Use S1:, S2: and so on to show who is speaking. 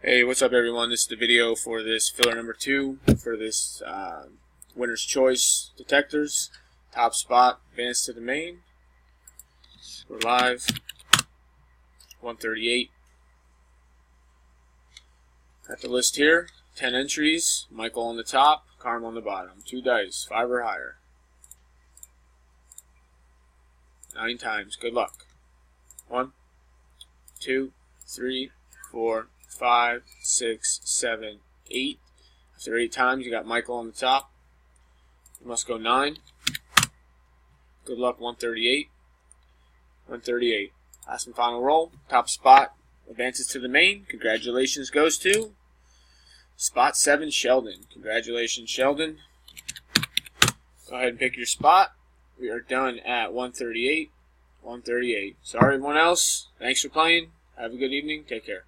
S1: Hey, what's up everyone? This is the video for this filler number 2 for this winner's choice detectors. Top spot, advance to the main. We're live. 138. Got the list here. 10 entries. Michael on the top, Carmel on the bottom. 2 dice, 5 or higher. 9 times. Good luck. 1, 2, 3, 4, 5, 6, 7, 8. After 8 times, you got Michael on the top. You must go 9. Good luck. 138. 138. Last and final roll. Top spot advances to the main. Congratulations goes to spot 7, Sheldon. Congratulations, Sheldon. Go ahead and pick your spot. We are done at 138. 138. Sorry, everyone else. Thanks for playing. Have a good evening. Take care.